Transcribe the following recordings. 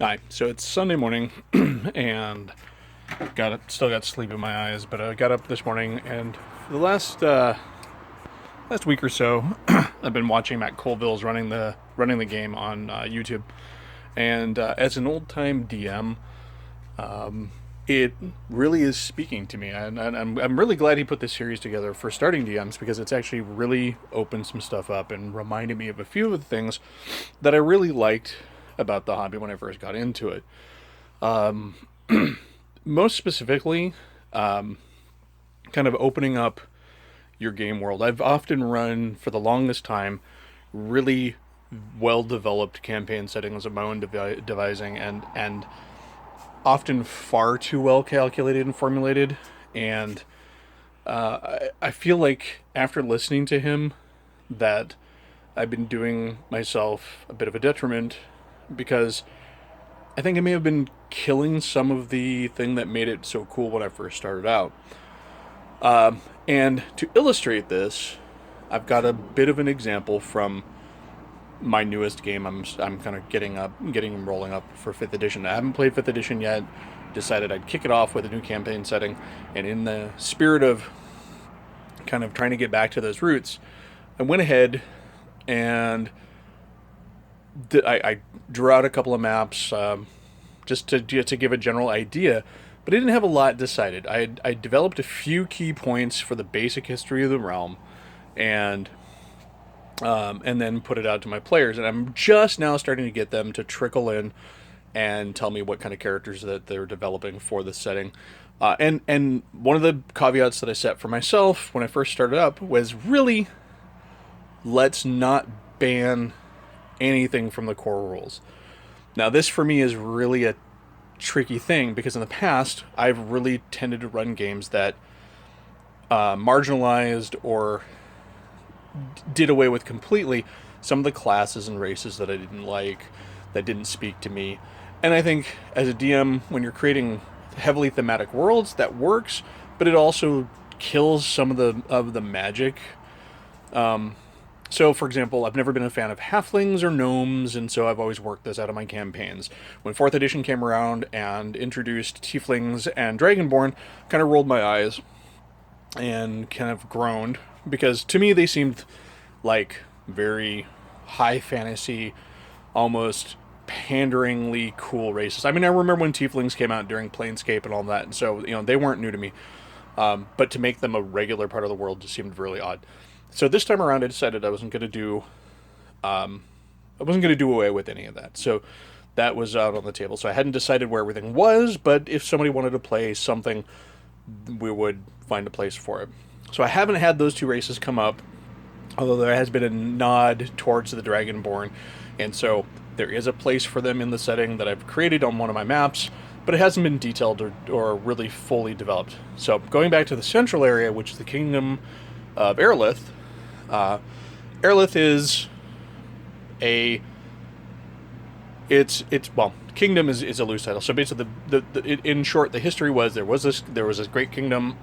Hi. So it's Sunday morning, and still got sleep in my eyes, but I got up this morning, and for the last week or so, I've been watching Matt Colville's running the game on YouTube, and as an old time DM, it really is speaking to me, and I'm really glad he put this series together for starting DMs because it's actually really opened some stuff up and reminded me of a few of the things that I really liked about the hobby when I first got into it. Most specifically, kind of opening up your game world. I've often run for the longest time really well developed campaign settings of my own devising, and often far too well calculated and formulated. And I feel like after listening to him that I've been doing myself a bit of a detriment because I think I may have been killing some of the thing that made it so cool when I first started out. And to illustrate this, I've got a bit of an example from my newest game. I'm kind of getting rolling up for fifth edition. I haven't played fifth edition yet. Decided I'd kick it off with a new campaign setting, and in the spirit of kind of trying to get back to those roots, I went ahead and I drew out a couple of maps just to give a general idea, but I didn't have a lot decided. I developed a few key points for the basic history of the realm, and and then put it out to my players. And I'm just now starting to get them to trickle in and tell me what kind of characters that they're developing for the setting. And one of the caveats that I set for myself when I first started up was really let's not ban anything from the core rules. Now, this for me is really a tricky thing because in the past I've really tended to run games that marginalized or did away with completely some of the classes and races that I didn't like, that didn't speak to me. And I think as a DM, when you're creating heavily thematic worlds, that works, but it also kills some of the magic. So, for example, I've never been a fan of halflings or gnomes, and so I've always worked this out of my campaigns. When 4th edition came around and introduced tieflings and dragonborn, kind of rolled my eyes and kind of groaned because to me they seemed like very high fantasy, almost panderingly cool races. I mean, I remember when tieflings came out during Planescape and all that, and so they weren't new to me. But to make them a regular part of the world just seemed really odd. So this time around, I decided I wasn't going to do away with any of that. So that was out on the table. So I hadn't decided where everything was, but if somebody wanted to play something, we would find a place for it. So I haven't had those two races come up, although there has been a nod towards the Dragonborn, and so there is a place for them in the setting that I've created on one of my maps, but it hasn't been detailed or really fully developed. So going back to the central area, which is the Kingdom of Aerolith, uh, Aerolith is a it's well, kingdom is a loose title. So basically, in short, the history was there was this great kingdom.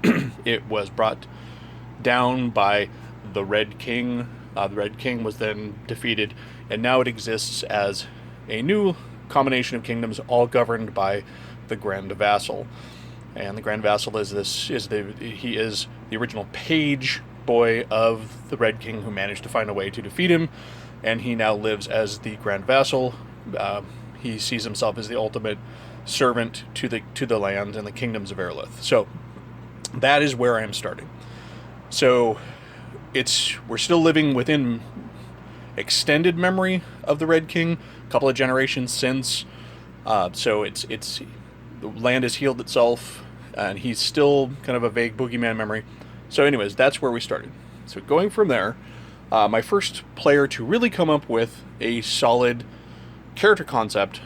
It was brought down by the Red King. The Red King was then defeated, and now it exists as a new combination of kingdoms, all governed by the Grand Vassal. And the Grand Vassal he is the original page boy of the Red King who managed to find a way to defeat him, and he now lives as the Grand Vassal. He sees himself as the ultimate servant to the land and the kingdoms of Aerolith. So that is where I am starting. So we're still living within extended memory of the Red King, a couple of generations since. So it's the land has healed itself, and he's still kind of a vague boogeyman memory. So, anyways, that's where we started. So going from there, my first player to really come up with a solid character concept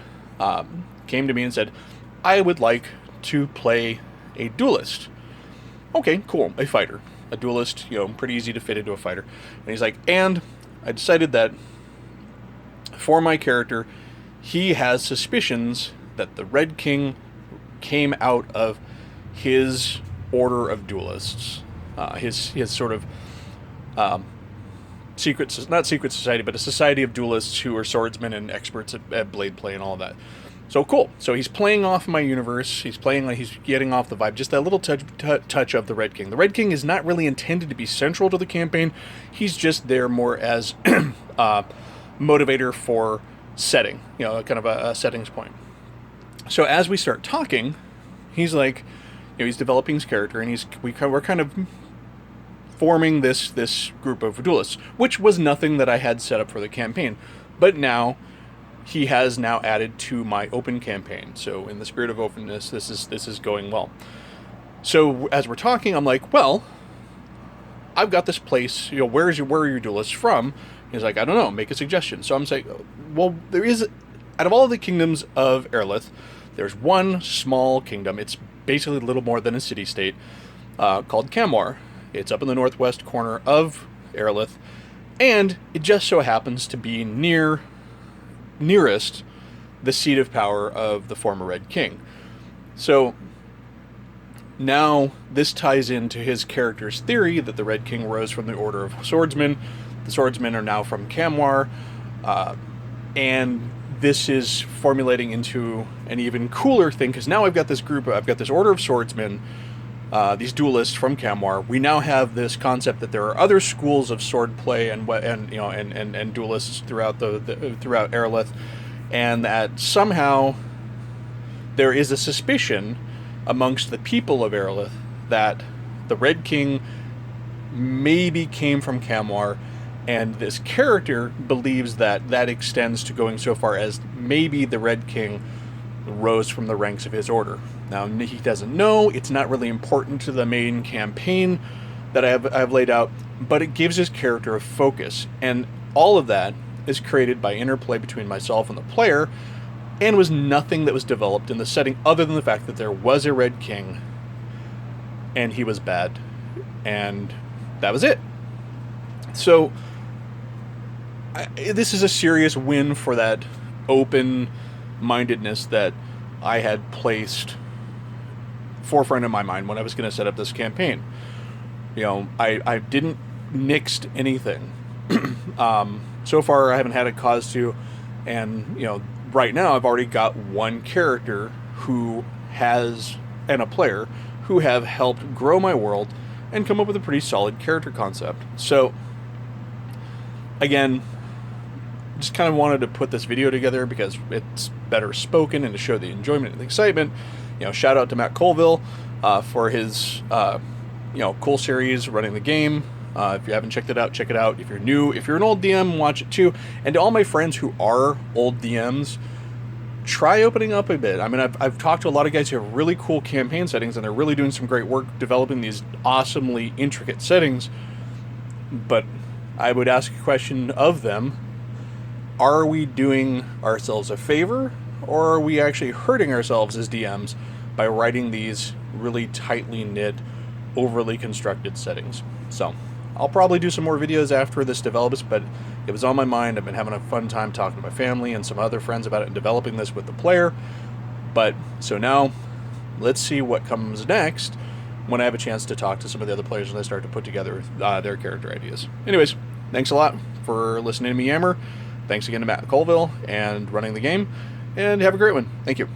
came to me and said, I would like to play a duelist. Okay, cool, a fighter. A duelist, pretty easy to fit into a fighter. And he's like, and I decided that for my character, he has suspicions that the Red King came out of his order of duelists. His sort of not secret society, but a society of duelists who are swordsmen and experts at blade play and all of that. So cool. So he's playing off my universe. He's playing like he's getting off the vibe. Just that little touch of the Red King. The Red King is not really intended to be central to the campaign. He's just there more as motivator for setting. Kind of a settings point. So as we start talking, he's like, he's developing his character, and we're kind of forming this group of duelists, which was nothing that I had set up for the campaign, but now. He has now added to my open campaign. So in the spirit of openness, this is going well. So as we're talking, I'm like, well, I've got this place. Where are your duelists from? He's like, I don't know. Make a suggestion. So I'm saying, well, there is, out of all of the kingdoms of Aerolith, there's one small kingdom. It's basically a little more than a city-state called Kamwar. It's up in the northwest corner of Aerolith, and it just so happens to be nearest the seat of power of the former Red King. So now this ties into his character's theory that the Red King rose from the Order of Swordsmen. The Swordsmen are now from Kamwar, and this is formulating into an even cooler thing, because now I've got this Order of Swordsmen, these duelists from Kamwar. We now have this concept that there are other schools of swordplay and duelists throughout throughout Aerolith, and that somehow there is a suspicion amongst the people of Aerolith that the Red King maybe came from Kamwar, and this character believes that extends to going so far as maybe the Red King rose from the ranks of his order. Now, he doesn't know. It's not really important to the main campaign that I've laid out, but it gives his character a focus. And all of that is created by interplay between myself and the player, and was nothing that was developed in the setting other than the fact that there was a Red King, and he was bad. And that was it. So, this is a serious win for that open-mindedness that I had placed forefront in my mind when I was going to set up this campaign. I didn't nixed anything. So far I haven't had a cause to, and right now I've already got one character and a player who have helped grow my world and come up with a pretty solid character concept. So again, just kind of wanted to put this video together because it's better spoken and to show the enjoyment and the excitement. Shout out to Matt Colville for his cool series running the game. If you haven't checked it out, check it out. If you're new, if you're an old DM, watch it too. And to all my friends who are old DMs, try opening up a bit. I mean, I've talked to a lot of guys who have really cool campaign settings, and they're really doing some great work developing these awesomely intricate settings. But I would ask a question of them: are we doing ourselves a favor, or are we actually hurting ourselves as DMs by writing these really tightly knit, overly constructed settings? So I'll probably do some more videos after this develops, but it was on my mind. I've been having a fun time talking to my family and some other friends about it and developing this with the player. But so now let's see what comes next when I have a chance to talk to some of the other players and I start to put together their character ideas. Anyways, thanks a lot for listening to me yammer. Thanks again to Matt Colville and running the game, and have a great one. Thank you.